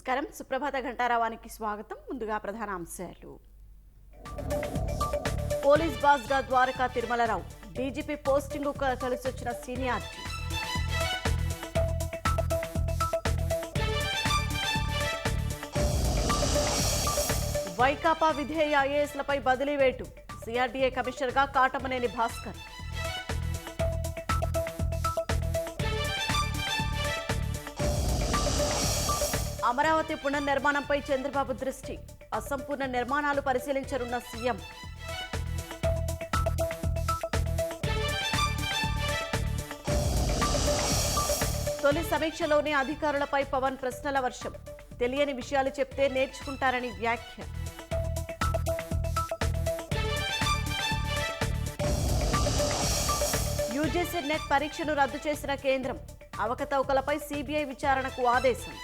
నమస్కారం. సుప్రభాత ఘంటారావానికి స్వాగతం. ముందుగా ప్రధాన అంశాలు. పోలీస్ బాస్ గా ద్వారకా తిరుమలరావు, డీజీపీ పోస్టింగ్ కలిసొచ్చిన సీనియారిటీ. వైకాపా విధేయ ఐఏఎస్లపై బదిలీ వేటు, సిఆర్డీఏ కమిషనర్ గా కాటమనేని భాస్కర్. అమరావతి పునర్నిర్మాణంపై చంద్రబాబు దృష్టి, అసంపూర్ణ నిర్మాణాలు పరిశీలించనున్న సీఎం. తొలి సమీక్షలోనే అధికారులపై పవన్ ప్రశ్నల వర్షం, తెలియని విషయాలు చెప్తే నేర్చుకుంటారని వ్యాఖ్య. యూజీసీ నెట్ పరీక్షను రద్దు చేసిన కేంద్రం, అవకతవకలపై సీబీఐ విచారణకు ఆదేశం.